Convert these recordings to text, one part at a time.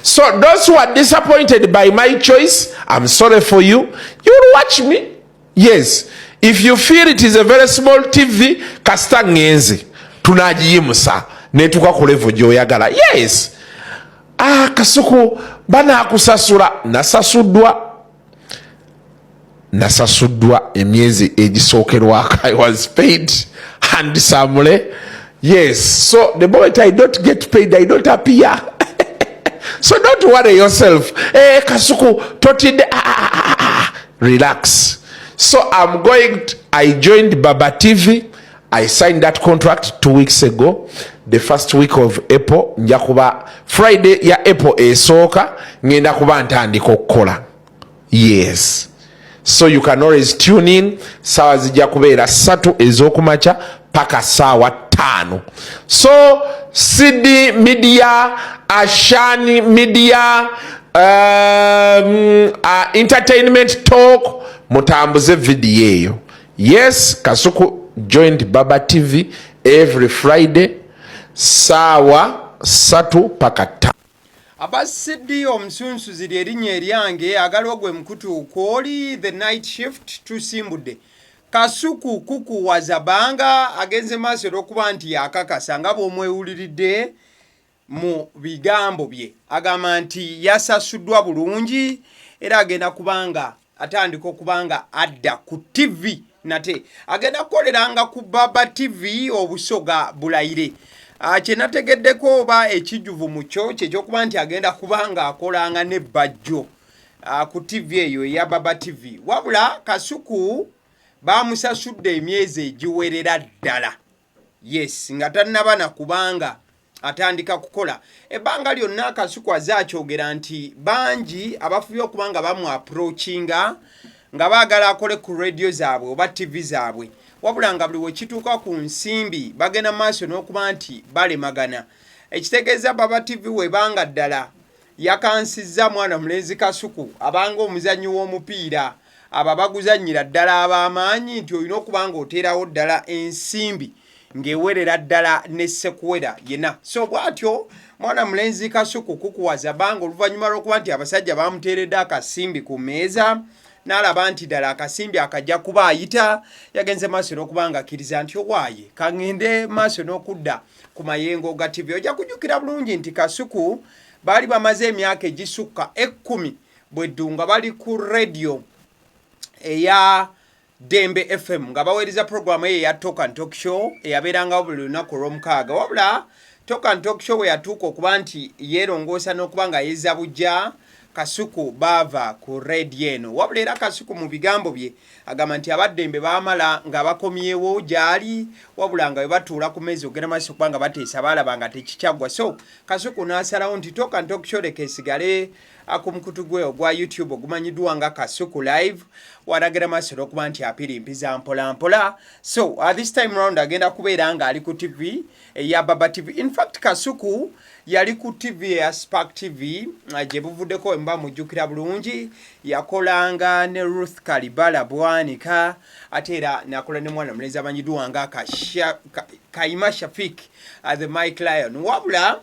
So those who are disappointed by my choice, I'm sorry for you. You will watch me. Yes. If you feel it is a very small TV, kasita ngenzi tunajiyimusa netuka ku level gy'oyagala. Yes. Kasuku bana akusasula nasasuddwa emyezi egisookerwako. I was paid handsomely. Yes. So the moment I don't get paid, I don't appear. So don't worry yourself. Kasuku totide. Relax. So I joined Baba TV. I signed that contract 2 weeks ago. The first week of April. Njakuba Friday ya April esooka. Ngenda kuba ntandika okukola. Yes. So you can always tune in. Sawa zijja kubeera 3 ez'okumakya paka sawa 5. So CD Media, Ashani Media, Entertainment Talk, mutambuze video eyo. Yes, Kasuku joined Baba TV every Friday sawa 3 paka 5. Abasidi omusunsu ziri erinnya eryange agaliwo gwe mkutu kwoli the night shift tusimbudde. Kasuku kuku wazabanga agenze maaso okuba nti yakakasa nga bw'omwewuliridde mu bigambo bye. Agamba nti yasasuddwa bulungi era agenda kubanga atandika okubanga adda ku TV nate. Agenda kukoleranga ku Baba TV obusoga bulayire. Kyenategeddeko oba ekijjuvu mukyo kyekyokuba nti agenda kubanga akolanga ne bajjo ku TV eyo eya Baba TV. Wabula Kasuku bamusasudde emyezi egiwerera ddala. Yes, nga tannabana kubanga atandika kukola. Ebbanga lyonna Kasuku azakyogera nti bangi abafubye okubanga bamu approachinga nga baagala akole ku radio zaabwe oba TV zaabwe. Wabula nga buli wekituuka ku nsimbi bagenda maaso n'okuba nti balemagana. Ekitegeeza Baba TV webanga ddala yakansizza mwana mulenzi Kasuku abanga omuzannyi w'omupiira aba baguzannyira ddala ab'amaanyi nti olina okubanga oteerawo ddala ensimbi ng'ewerera ddala ne sekuwera yenna. So bw'atyo mwana mulenzi Kasuku kukuwaza banga oluvannyuma lw'okuba nti abasajja bamuteeredde akasimbi ku mmeeza n'alaba nti ddala akasimbi akajja kuba ayita, yagenze maaso n'okubanga akkiriza nti owaaye kaŋŋende maaso n'okudda ku mayengo ga TV. Ojja kujjukira bulungi nti Kasuku baali bamaze emyaka egisukka 10 bw'eddunga bali ku radio eya Dembe FM nga baweereza programu eyo eya Talk and Talk Show eyabeerangawo buli lunaku olw'omukaaga. Wabula Talk and Talk Show we yatuuka okuba nti yeerongoosa n'okuba nga yezza bujja Kasuku baava ku radio eno. Wabula era Kasuku mu bigambo bye agamba nti abaddembe baamala nga bakomyewo gyali, wabula nga bwe batuula ku meezi ogenda maaso okuba nga bateesa baalaba nga tekikyagwa. So Kasuku n'asalawo nti Talk and Talk Show leka esigale akumukutu gwe ogwa YouTube ogumanyiddwa nga Kasuku Live, walagira maaso n'okuba nti apirimpiza mpola mpola. So this time round agenda kubeera nga ali ku TV eya Baba TV. In fact Kasuku yali ku TV ya Spark TV gye buvuddeko emba mujjukira bulungi, yakolanga ne Ruth Kalibala Bwanika ate era nakola ne mwana mulenzi amanyiddwa nga Kaima Shafik the Mike Lion. Wabula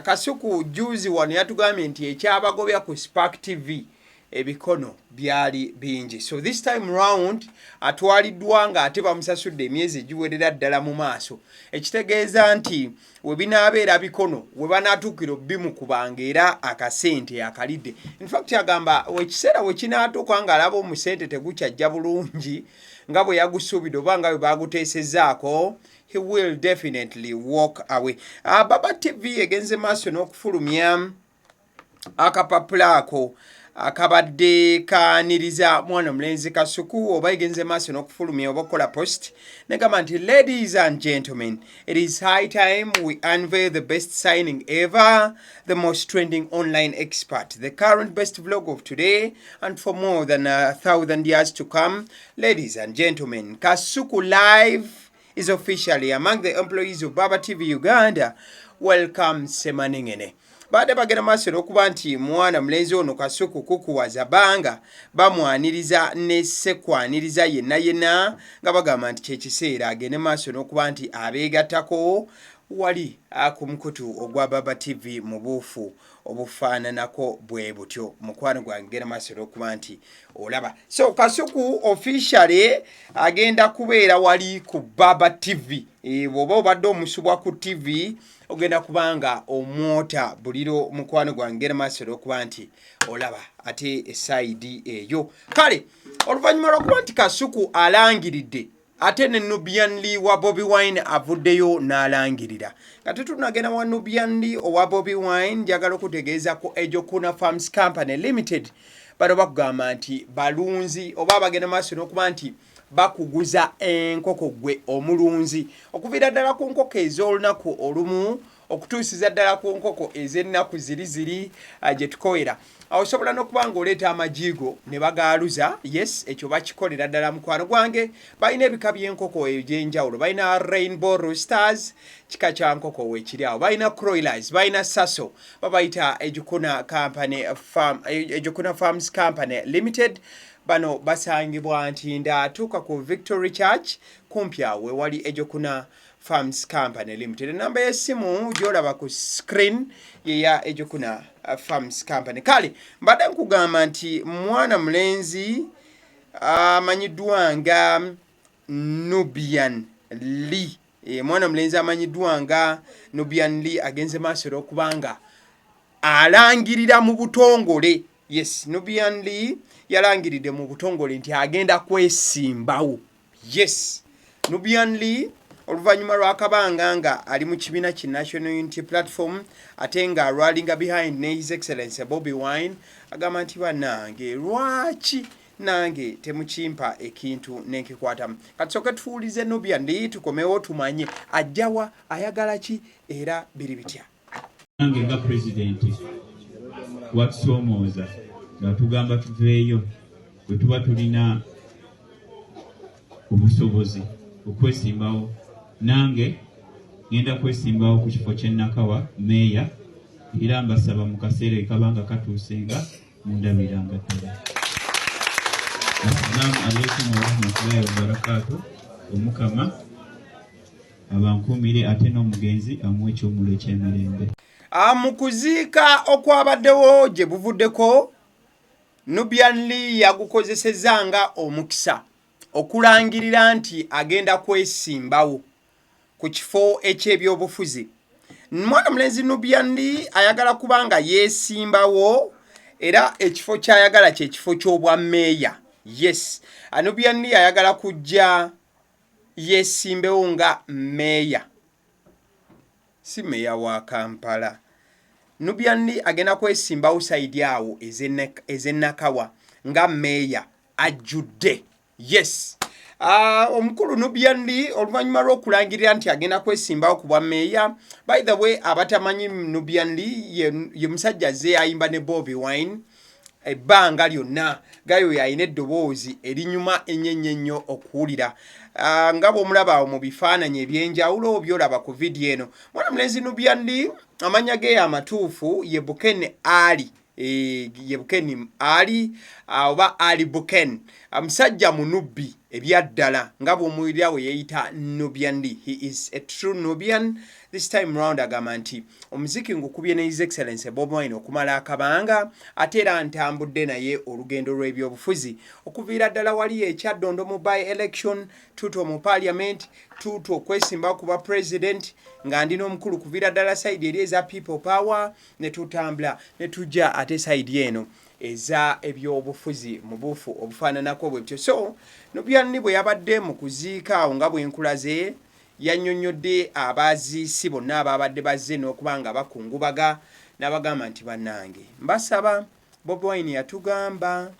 Kasuku juzi wano yatugambye nti ekyabagobya ku Spark TV ebikono byali bingi. So this time round atwaliddwa nga ate bamusasudde emyezi egiwerera ddala mu maaso, ekitegeeza nti we binaabeera bikono we banaatuukira bimukubanga era akasente akalidde. In fact agamba ekiseera we kinaatuuka nga alaba omusente tegukyajja bulungi nga bwe yagusuubidde oba nga bwe baguteesezzaako, he will definitely walk away. Baba TV egenze maaso n'okufulumya akapapula ako akabadde kaaniriza mwana mulenzi Kasuku oba egenze maaso n'okufulumya oba okukola post negamba nti ladies and gentlemen, it is high time we unveil the best signing ever, the most trending online expert, the current best vlog of today and for more than 1,000 years to come. Ladies and gentlemen, Kasuku Live is officially among the employees of Baba TV Uganda. Welcome Semanengene. Baada bagenda maaso okuba nti mwana mulenzi ono Kasuku kukuwaza banga bamwaniriza ne sekwaniriza yenna nga bagamba nti kyekiseera agende maaso n'okuba nti abeegattako wali ku mukutu ogwa Baba TV mu buufu obufaananako bwe butyo mukwano gwange genda maaso okuba nti olaba. So Kasuku officially agenda kubeera wali ku Baba TV. Bw'oba obadde omusubwa ku TV ogenda kubanga omwota buliro mukwano gwange genda maaso okuba nti olaba ate esaidi eyo. Kale oluvannyuma lw'okuba nti Kasuku alangiridde ate ne Nubian wa Bobi Wine avuddeyo n'alangirira. Kati tunagenda wa Nubian owa Bobi Wine njagala okutegeeza ko Ejokuna Farms Company Limited bano bakugamba nti balunzi oba bagenda maaso n'okuba nti bakuguza enkoko gwe omulunzi okuviira ddala ku nkoko ez'olunaku olumu okutuusiza ddala ku nkoko ez'ennaku ziri gye tukoera. Osobola n'okuba ng'oleeta amajigo ne bagaaluza. Yes, ekyo bakikolera ddala mukwano gwange. Balina ebika by'enkoko egy'enjawulo. Balina Rainbow Roosters, kika kya nkoko weekiri awo. Balina Croilers, balina Sasso. Babayita Ejokuna Farms Company Limited. Bano basangibwa nti ndatuuka ku Victory Church kumpi awo wewali Ejokuna Farms Company Limited. Namba y'essimu gy'olaba ku screen yeya Ejokuna Farms Company. Kale mbadde nkugamba nti mwana mulenzi amanyiddwa nga Nubian Lee. Mwana mulenzi amanyiddwa nga Nubian Lee agenze maaso okubanga alangirira mu butongole. Yes, Nubian Lee yalangiridde mu butongole nti agenda kwesimbawo. Yes, Nubian Lee oluvannyuma lw'akabanga nga ali mu kibiina ki National Unity Platform ate nga alwalinga behind ne His Excellency Bobi Wine agamba nti bannange lwaki nange temukimpa ekintu nenkikwatamu. Katusooke tufuulize Nubian Lee tukomewo tumanye ajjawa ayagala ki era biri bitya. Nange nga president watusomooza nga tugamba tuveeyo bwe tuba tulina obusobozi okwesimbawo. Nange ngenda kwesimbawo ku kifo ky'Ennakawa meeya era mbasaba mu kaseera ekabanga katuusenga mundabiranga ddala. Assalamu alaikum wa rahmatullahi wa barakatuh. Omukama abankuumire ate n'omugenzi amuwe ekyomulo eky'emirembe. Mu kuziika okwabaddewo gye buvuddeko Nubian Lee yagukozesezza nga omukisa okulangirira nti agenda kwesimbawo ku kifo eky'ebyobufuzi. Mwana mulenzi Nubian Lee ayagala kubanga yeesimbawo era ekifo ky'ayagala kye kifo ky'obwa meeya. Yes, Nubian Lee ayagala kujja yeesimbewo nga meeya, si meeya wa Kampala. Nubian Lee agenda kwesimbawo saidi awo ez'Ennakawa nga meeya ajjudde. Yes, omukulu Nubian Lee oluvannyuma lw'okulangirira nti agenda kwesimbawo ku bwa meeya. By the way, abatamanyi Nubian Lee ye musajja azze ayimba ne Bobi Wine ebbanga lyonna. Gayo yalina eddoboozi erinyuma ennyo okuwulira. Nga bw'omulaba awo mu bifaananyi eby'enjawulo byolaba ku vidiyo eno. Mwana mulenzi Nubian Lee amanya ge amatuufu ye Buken Ali. Ye Buken Ali oba Ali Buken. Musajja munubbi ebyaddala nga bw'omuwulira we yeeyita Nubian Lee. He is a true Nubian. This time round agamba nti omuziki ngukubye ne His Excellency Bobi Wine okumala akabanga ate era ntambudde naye olugendo lw'ebyobufuzi okuviira ddala wali ekyaddondo mu by election tuto mu parliament tuto okwesimbawo ku bwa president nga ndina omukulu kuviira ddala side eri eza people power ne tutambula ne tujja ate side eno eza ebyobufuzi mu buufu obufaananako bwe butyo. So Nubian Lee bwe yabadde mu kuziika awo nga bwenkulaze yannyonnyodde abaziisi bonna ababadde bazze n'okuba nga bakungubaga n'abagamba nti bannange mbasaba. Bobi Wine yatugamba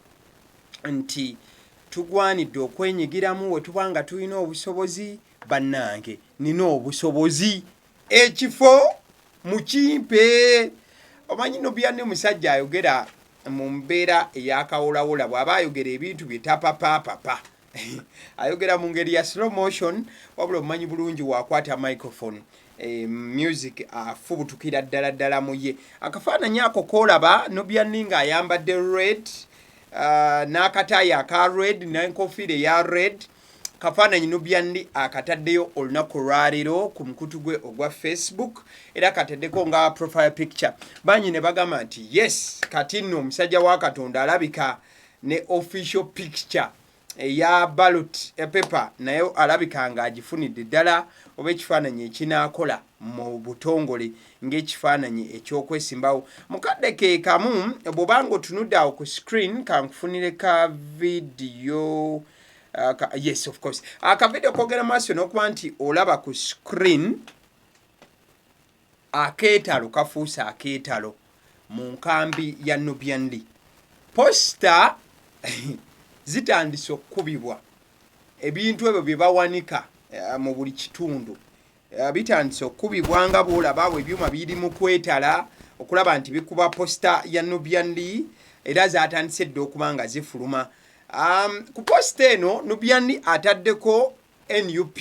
nti tugwanidde okwenyigiramu we tuba nga tulina obusobozi. Bannange nina obusobozi, ekifo mukimpe. Omanyi Nubian Lee musajja ayogera mu mbeera eyakawolawola bw'aba ayogera ebintu bye tapapapapa ayogera mu ngeri ya slow motion wabula omumanyi bulungi wakwata microphone music afubutukira ddala mu ye. Akafaananyi ako koolaba Nubian Lee ng'ayambadde red n'akataayi aka red n'enkofiira eya red kafaananyi Nubian akataddeyo olunaku lwaleero ku mukutu gwe ogwa Facebook era kataddeko nga profile picture. Banyi ne bagamba nti yes kati nno omusajja wa Katonda alabika ne official picture eya ballot paper naye alabika nga agifunidde ddala oba ekifaananyi ekinaakola mu butongole ng'ekifaananyi eky'okwesimbawo. Mukadde ke kamu bw'obanga otunudde awo ku screen kankufunire ka video. Yes, of course. Akavideo kogera maaso n'okuba nti olaba ku screen akeetalo kafuusa akeetalo mu nkambi ya Nubian. Posta zitandise okukubibwa ebintu ebyo bye bawanika mu buli kitundu bitandise okukubibwa nga bw'olaba awo ebyuma biri mu kwetala okulaba nti bikuba posta ya Nubian era zatandise dde okuba nga zifuluma. Ku posta eno Nubian ataddeko NUP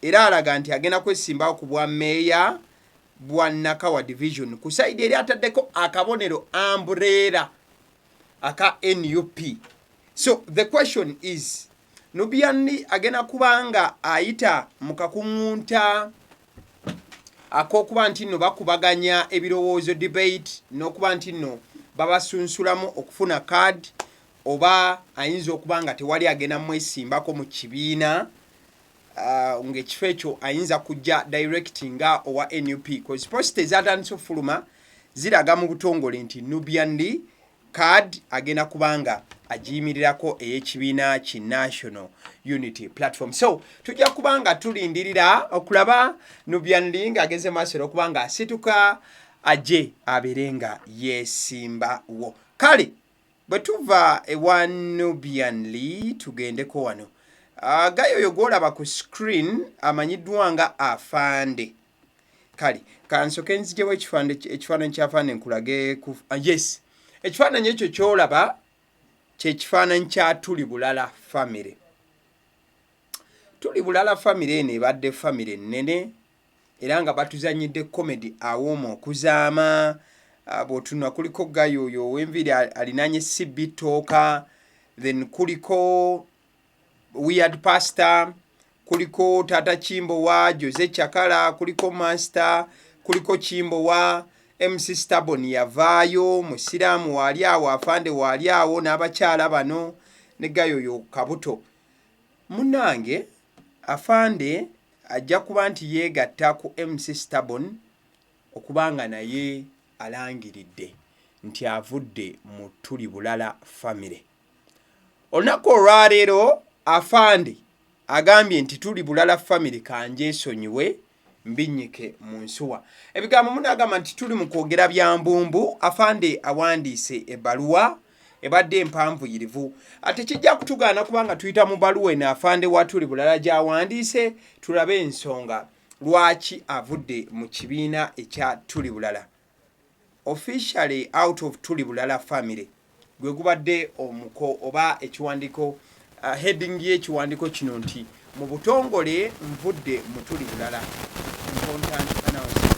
era alaga nti agenda kwesimbawo ku bwa meeya bwa Nakawa division. Ku side eri ataddeko akabonero umbrella aka NUP. So the question is Nubian agenda kubanga ayita mu kakungunta akokuba nti nno bakubaganya ebirowoozo debate n'okuba nti nno babasunsulamu okufuna card oba ayinza okuba nga tewali agenda mwesimbako mu kibiina ng'ekifo ekyo ayinza kujja directing nga owa NUP because post ezatandise ofuluma ziraga mu butongole nti Nubian card agenda kubanga agiyimirirako ey'ekibiina ki National Unity Platform. So tujja kubanga tulindirira okulaba Nubian ng'ageze maaso okubanga asituka aje aberenga yesimbawo. Kale bwe tuva ewa Nubian tugendeko wano. Gayo oyo gw'olaba ku screen amanyiddwa nga Afande. Kale kansoke nzijewo ekifaananyi ky'Afande nkulage ku yes. Ekifaananyi ekyo ky'olaba kye kifaananyi kya Tuli Bulala family. Tuli Bulala family eno ebadde family ennene era nga batuzanyidde comedy awooma okuzaama. Bw'otunula kuliko Gayo oyo ow'enviri alinaanye Sibitooka, then kuliko Weird Pastor, kuliko Tata Chimbo wa Jose Chakala, kuliko Master, kuliko Chimbo wa MC Stabon yavaayo, Musiraamu waali awo, Afande waali awo n'abakyala bano ne Gayo oyo kabuto. Munnange Afande ajja kuba nti yeegatta ku MC Stabon okubanga naye alangiridde nti avudde mu Tuli Bulala family. Olunaku olwaleero Afande agambye nti Tuli Bulala family kanje esonyiwe mbinyike mu nsuwa. Ebigambo munagamba nti tuli mu kwogera bya mbumbu. Afande awandiise ebbaluwa ebadde empanvuyirivu ate kijja kutugaana kubanga tuyita mu baluwa eno Afande wa Tuli Bulala gy'awandiise tulabe ensonga lwaki avudde mu kibiina ekya Tuli Bulala. Officially out of Tuli Bulala family gwe gubadde omuko oba ekiwandiko heading y'ekiwandiko kino nti mu butongole nvudde mu Tuli Bulala. Important announcement.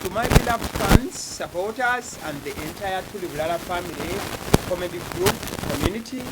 To my beloved fans, supporters and the entire Tuli Bulala family comedy group community,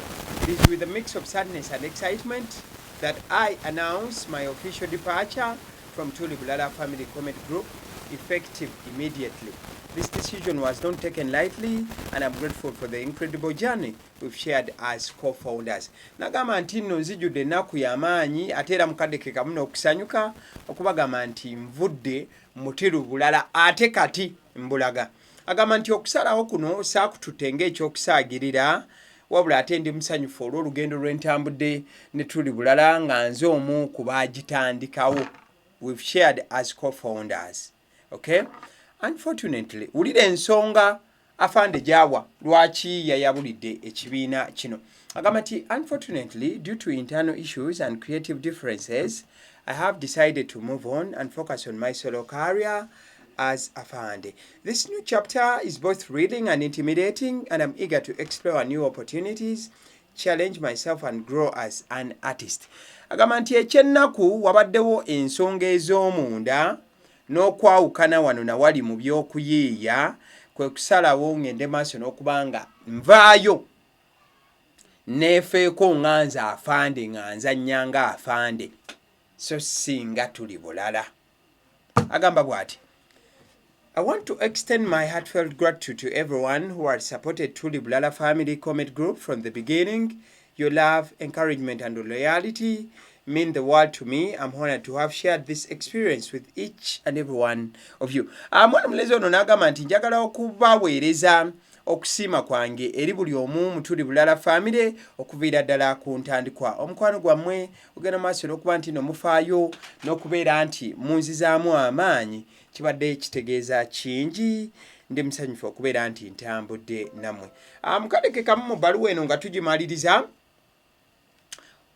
it is with a mix of sadness and excitement that I announce my official departure from Tuli Bulala family comedy group effective immediately. This decision was not taken lightly and I'm grateful for the incredible journey we've shared as co-founders. Nagamba nti nno nzijudde ennaku y'amaanyi ate era mukadde ke kamu n'okusanyuka okubagamba nti nvudde mu Tuli Bulala ate kati mbulaga. Agamba nti okusalawo kuno saakututte ng'ekyokusaagirira wabula ate ndi musanyufu olw'olugendo lw'entambudde ne Tuli Bulala nga nze omu ku baagitandikawo. We've shared as co-founders. Okay? Unfortunately, ulira ensonga Afande jawa lwaki yayabulidde ekibiina kino. Agamba nti unfortunately, due to internal issues and creative differences, I have decided to move on and focus on my solo career as Afande. This new chapter is both thrilling and intimidating, and I'm eager to explore new opportunities, challenge myself and grow as an artist. Agamba nti ekyennaku wabaddewo ensonga ez'omunda n'okwawukana wano na wali mu by'okuyiiya kwe kusalawo ngende maaso n'okubanga nvaayo nefeeko nganza afande nganza nyanga afande so singa tuli bulala agamba bwati I want to extend my heartfelt gratitude to everyone who has supported Tuli Bulala Family Comment Group from the beginning. Your love, encouragement, and loyalty mean the world to me. I'm honored to have shared this experience with each and every one of you. Mwana mulezi ono n'agamba nti njagala okubaweereza okusiima kwange eri buli omu mu Tuli Bulala Family okuviira ddala ku ntandikwa. Omukwano gwammwe ogenda maaso n'okuba nti nomufaayo n'okubeera nti munzizaamu amaanyi kibadde kitegeeza kingi ndi musanyufu okubeera nti ntambudde nammwe. Mukadeke kamu mu bbaluwa eno nga tugimaliriza.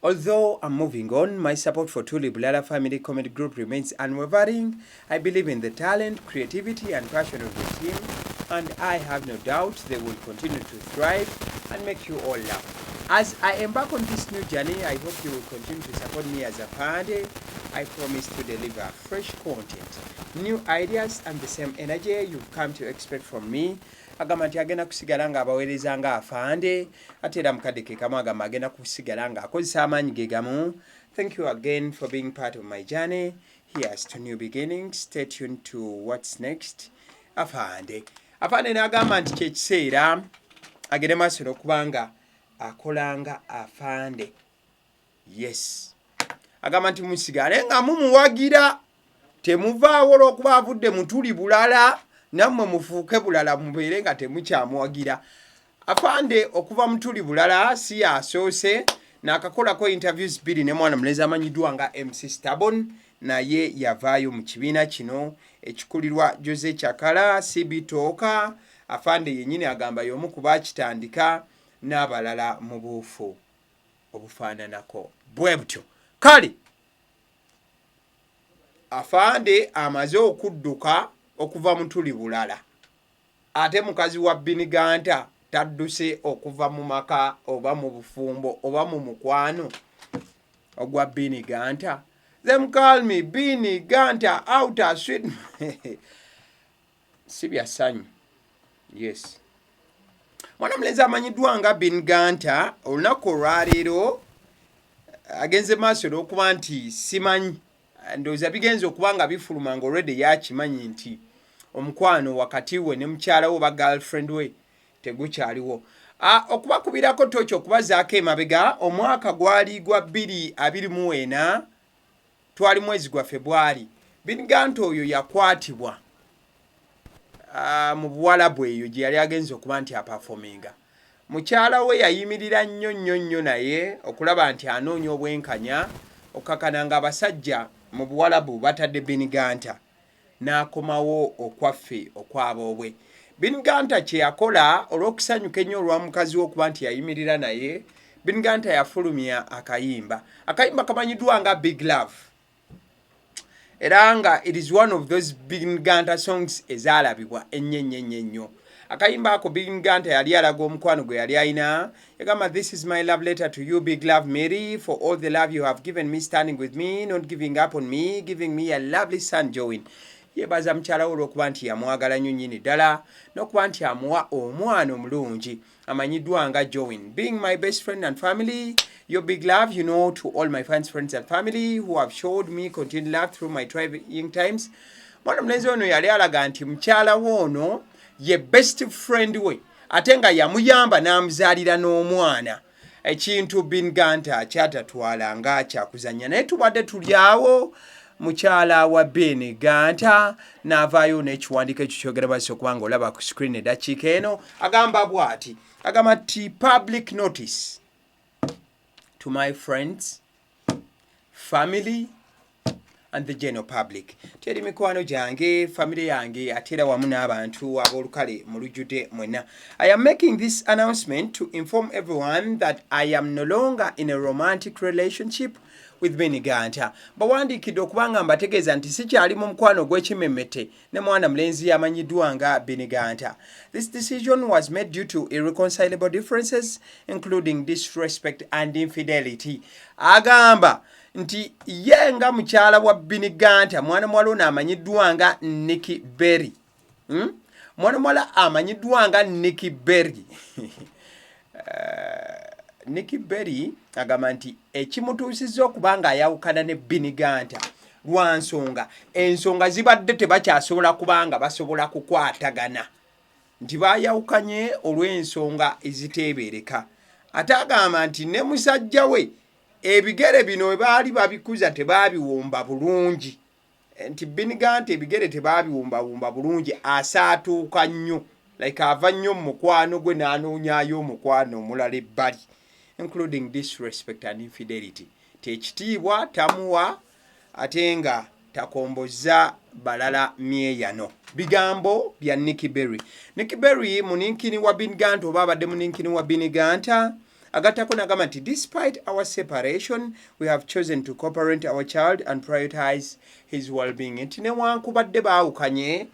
Although I'm moving on, my support for Tuli Bulala Family Comedy Group remains unwavering. I believe in the talent, creativity, and passion of the team, and I have no doubt they will continue to thrive and make you all laugh. As I embark on this new journey, I hope you will continue to support me as Afande. I promise to deliver fresh content, new ideas, and the same energy you've come to expect from me. Agamba nti agenda kusigala nga abaweereza nga Afande ate era mukadeke kamu agamba agenda kusigala nga akozesa amaanyi ge gamu. Thank you again for being part of my journey. Here's to new beginnings. Stay tuned to what's next. Afande n'agamba nti kyekiseera agende maaso n'okubanga akolanga Afande. Yes. Agamba nti musigale nga mumuwagira temuvaawo olw'okuba avudde mu Tuli Bulala nammwe mufuuke bulala mubeere nga temukyamuwagira. Afande okuva mu Tuli Bulala si yasoose n'akakolako interviews bbiri ne mwana mulezi amanyiddwa nga MC Stabon naye yavaayo mu kibiina kino ekikulirwa Jose Chakala CB Tooka. Afande yennyini agamba y'omu ku baakitandika n'abalala mu buufu obufaananako bwe butyo. Kale Afande amaze okudduka okuva mu Tuli Bulala ate mukazi wa Bennie Gunter tadduse okuva mu maka oba mu bufumbo oba mu mukwano ogwa Bennie Gunter. Them call me Bennie Gunter outer sweet sibya sanyu. Yes. Mwana mulezi amanyiddwa nga Bennie Gunter olunaku olwaleero agenze maaso n'okuba nti simanyi ndowooza bigenze okuba nga bifuluma nga already yakimanyi nti omukwano wakati we ne mukyala we oba girlfriend we tegukyaliwo. Okubakubirako toki okubazaako emabega omwaka gwali gwa 2024 twali mwezi gwa February. Bennie Gunter oyo yakwatibwa mu Buwalabu eyo gye yali agenze okuba nti apafominga. Mukyala we yayimirira nnyo naye okulaba nti anoonya obwenkanya okakana nga abasajja mu Buwalabu batadde Bennie Gunter n'akomawo okwaffe okwaboobwe. Bennie Gunter kye yakola olw'okusanyuka ennyo olwa mukazi we okuba nti yayimirira naye, Bennie Gunter yafulumya akayimba kamanyiddwa nga Big Love. Era nga it is one of those Bennie Gunter songs ezaalabibwa ennyo. Akayimba ako Bennie Gunter yali alaga omukwano gwe yali alina. Yagamba, this is my love letter to you, Big Love Mary, for all the love you have given me, standing with me, not giving up on me, giving me a lovely son, Join. Yebaza mukyala we olw'okuba nti yamwagala nnyo nnyini ddala n'okuba nti amuwa omwana omulungi amanyiddwa nga Join. Being my best friend and family, your big love, you know, to all my fans, friends and family who have showed me continued love through my trying times. Mwana mulezi ono yali alaga nti mukyala we ono ye best friend we ate nga yamuyamba n'amuzaalira n'omwana, ekintu Bennie Gunter kyatatwala nga kyakuzannya. Naye tubadde tuli awo mukyala wa Bennie Gunter n'avaayo n'ekiwandiiko ekyo kyogera basi okubanga olaba ku screen eddakiika eno. Agamba bw'ati, agamba ti public notice to my friends, family and the general public. Teri mikwano gyange, family yange, atera wamu n'abantu ab'olukale mu lujjudde mwenna. I am making this announcement to inform everyone that I am no longer in a romantic relationship with Bennie Gunter. Bawandiikidde okubanga mbategeeza nti sikyali mu mukwano gw'ekimemmete ne mwana mulenzi amanyiddwa nga Bennie Gunter. This decision was made due to irreconcilable differences including disrespect and infidelity. Agamba nti ye nga mukyala wa Bennie Gunter, mwana mwala ono amanyiddwa nga Nikki Berry. Mwana mwala amanyiddwa nga Nikki Berry. Nikki Berry agamba nti ekimutuusizza okuba ng'ayawukana ne Bennie Gunter lwa nsonga ensonga zibadde tebakyasobola kubanga basobola kukwatagana nti baayawukanye olw'ensonga eziteebereka ate agamba nti ne musajja we ebigere bino we baali babikuza tebaabiwumba bulungi nti Bennie Gunter ebigere tebaabiwumbawumba bulungi asaatuuka nnyo like ava nnyo mu mukwano gwe n'anoonyaayo omukwano omulala ebbali including disrespect and infidelity tekitiibwa tamuwa ate nga takombozza balala myeyano bigambo bya Nikki Berry. Nikki Berry muninkini wa Bennie Gunter oba abadde muninkini wa Bennie Gunter agattako n'agamba nti despite our separation we have chosen to co-parent our child and prioritize his well-being nti newankubadde baawukanye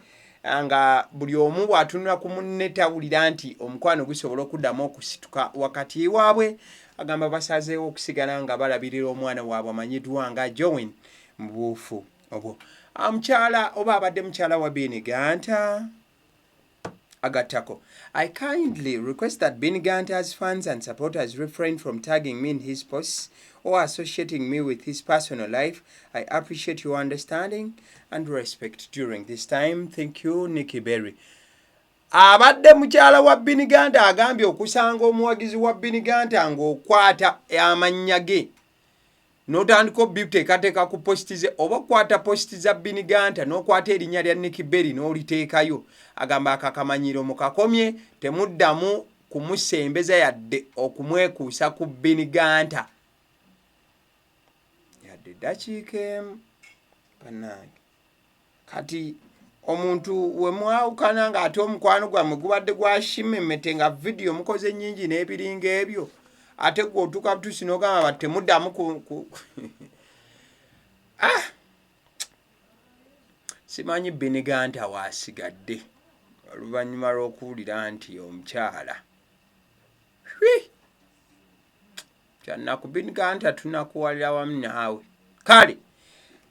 nga buli omu bw'atunula ku munne tawulira nti omukwano gusobola okuddamu okusituka wakati waabwe agamba basazeewo okusigala nga balabirira omwana waabwe amanyiddwa nga Joan mu buufu obwo mukyala oba abadde mukyala wa Bennie Gunter agattako I kindly request that Bennie Gunter's fans and supporters refrain from tagging me in his posts or associating me with his personal life. I appreciate your understanding and respect during this time. Thank you, Nikki Berry. Abadde mukyala wa Bennie Gunter agambye okusanga omuwagizi wa Bennie Gunter ng'okwata amannya ge n'otandika obiteekateeka ku posti ze oba okwata posti za Bennie Gunter n'okwata erinnya lya Nikki Berry n'oliteekayo agamba akakamanyiro mukakomye temuddamu kumusembeza yadde okumwekuusa ku Bennie Gunter yadde dakiika emu bannange kati omuntu we mwawukana ng'ate omukwano gwammwe gubadde gwashimemmete nga vidiyo mukoze nnyingi n'ebiringa ebyo ate gwe otuuka butuusi n'ogamba bati temuddamu simanyi Bennie Gunter waasigadde oluvannyuma lw'okuwulira nti omukyala kyannaku Bennie Gunter tunakuwalira wamu naawe kale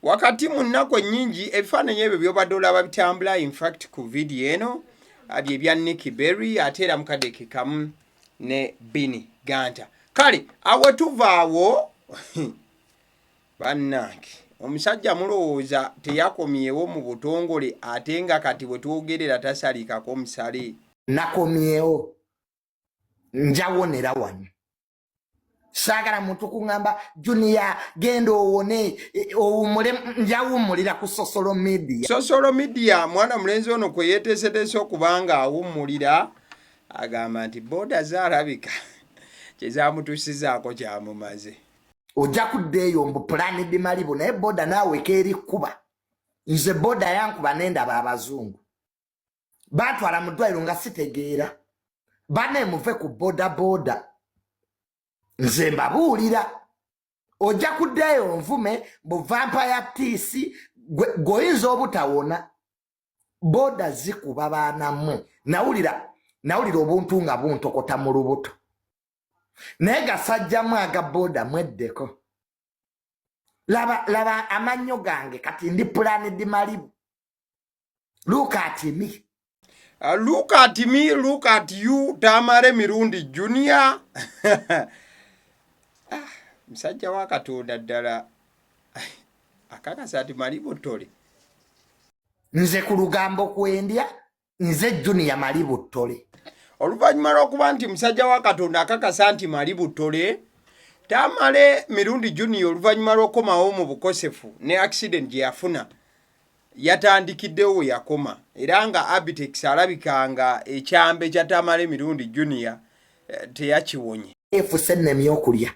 wakati mu nnaku ennyingi ebifaananyi ebyo byobadde olaba bitambula infact ku vidiyo eno bye bya Nikki Berry ate era mukadeke kamu ne Bennie Gunter kale awe tuvaawo bannange omusajja mulowooza teyakomyewo mu butongole ate nga kati bwe twogerera tasalikako omusale nakomyewo njawonera wano saagala muntu kuŋŋamba Junior genda owone owummule njawummulira ku social media mwana mulenzi ono kwe yeeteeseteese okubanga awummulira agamba nti booda zaalabika kyezaamutuusizaako kyamumaze ojja kuddeeyo mbu Planned Malibu naye booda naawe keeri kuba nze booda yankuba nendaba abazungu baatwala mu ddwaliro nga sitegeera bane muve ku booda nze mbabuulira ojja kuddeeyo nvume bu vampire tiisi goyinza obutawona booda zikuba baana mmwe nawulira obuntu nga buntokota mu lubuto naye gasajjamu aga booda mweddeko laba amannyo gange kati ndi Planned Malibu look at me look at you Tamale Mirundi Junior musajja wa Katonda ddala akakasa ati Malibu ttole nze ku lugambo kwendya nze Junior Malibu ttole oluvannyuma lw'okuba nti musajja wa Katonda akakasa nti Malibu ttole Tamale Mirundi Junior oluvannyuma lw'okomawo mu bukosefu ne accident gye yafuna yatandikiddewo yakoma era nga Abitex alabikanga ekyambe kya Tamale Mirundi Junior teyakiwonye efuse nnemye okulya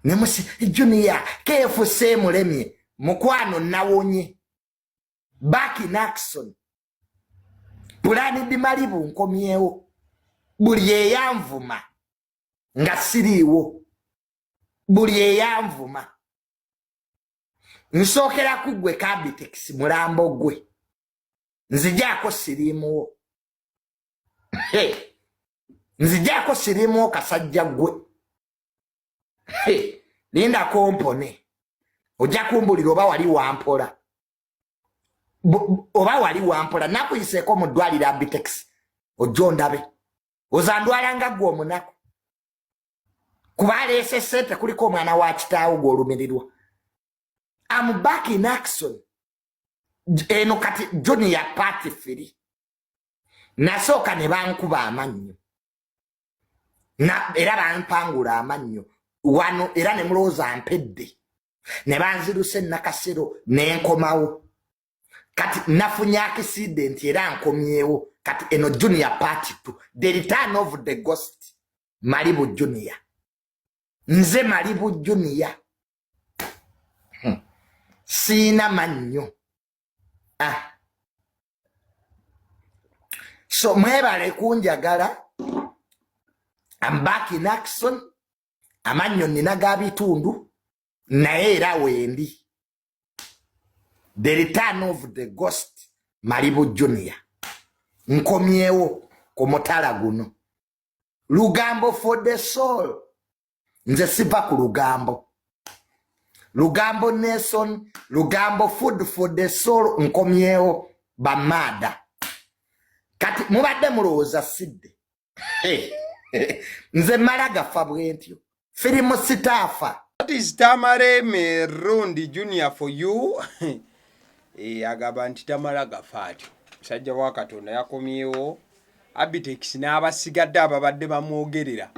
nemusi Junior kefuse mulemye mukwano nawonye back in action Planned Malibu nkomyewo buli eyanvuma nga siriiwo buli eyanvuma nsookera kugwe Kabitex mulambo gwe nzijaako siriimuwo nzijaako siriimuwo kasajja gwe linda kompone ojja kumbulira oba wali wampola nakuyiseeko mu ddwaliro Abitex ojja ondabe ozandwala nga gwe omunaku kubale sente kuliko omwana wa kitaawo gwolumirirwa. I'm back in action. Eno kati junior party firi. Nasooka ne bankuba amannyo. Era bampangula amannyo. Wano era ne mulowooza mpedde. Ne banziruse nakasero n'enkomawo. Kati nafunye accident era nkomyewo. Kati eno junior party tu. The return of the ghost. Malibu junior. Nze Malibu junior. Sina mannyo. So mwebale kunjagala. I'm back in action. Amannyo nina ga bitundu. Naye era wendi. The return of the ghost. Malibu junior. Nkomyewo ku mutala guno. Lugambo for the soul. Nze siva ku lugambo. Lugambo Nelson, lugambo food for the soul, nkomyewo bamada. Kati mubadde mulowooza sidde. Nze malaga fabwentyo. Firimu sitaafa. That is Tamare Merundi Junior for you. Agamba nti tamalaga faatyo. Musajja wa Katonda yakomyewo. Abitex n'abasigadde ababadde bamwogerera.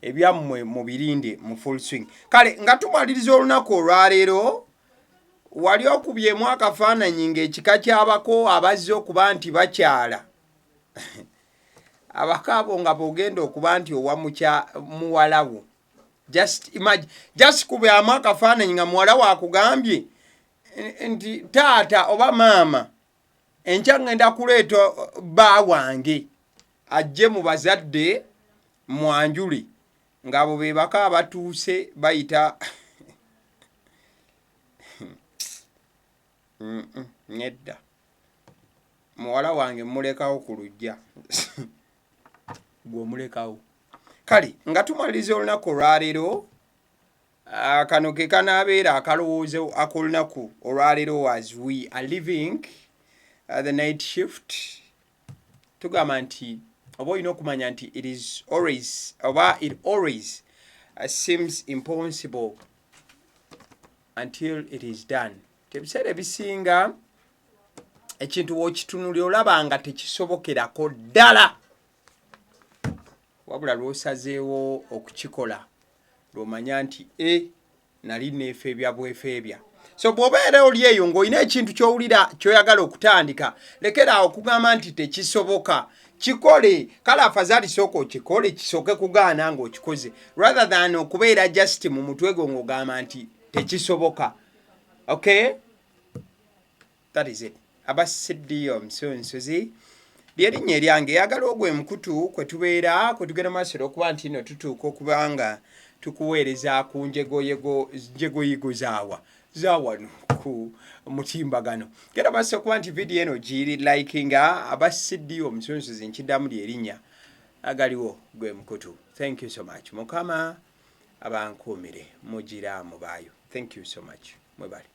Ebyammwe mu birinde mu full swing. Kale nga tumaliriza olunaku olwaleero wali okubyemu akafaananyi ng'ekika ky'abako abazze okuba nti bakyala. Abakaabo nga bogenda okuba nti owa muwalawo. Just imagine, just kubyamu akafaananyi nga muwalawo akugambye nti taata oba maama enkya ngenda kuleeta bba wange ajje mu bazadde mwanjule. Ngabo bebaka abatuuse bayita nedda muwala wange mulekawo ku lujja gwe mulekawo. Kale nga tumaliriza olunaku olwaleero kano ke kanaabeera akalowoozo ak'olunaku olwaleero as we are living the night shift. Tugamba nti oba olina okumanya nti it always seems impossible until it is done. Ebiseera ebisinga ekintu w'okitunulira olaba nga tekisobokerako ddala wabula lw'osazeewo okukikola lw'omanya nti nali neefeebya bwefeebya. So bw'obeera oli eyo ng'olina ekintu ky'owulira ky'oyagala okutandika, lekeraawo okugamba nti tekisoboka. Chikole, kala afadhali soko chikole kisoke kugaana ng'okikoze rather than okubeera just mu mutwe gwo ng'ogamba nti tekisoboka. Okay, that is it. Abasiddi omusonsozi lyerinnya eryange eyagala ogwe mukutu kwe tubeera kwe tugenda maaso okuba nti no tutuuka okubanga tukuweereza ku njegoyigo zawano ku mutimbagano. Genda maaso okuba nti video eno giri likinga. Abasiddi omusonsozi nkiddamu lyerinnya agaliwo gwe mukutu. Thank you so much. Mukama abankuumire mugira mubaayo. Thank you so much. Mwebale.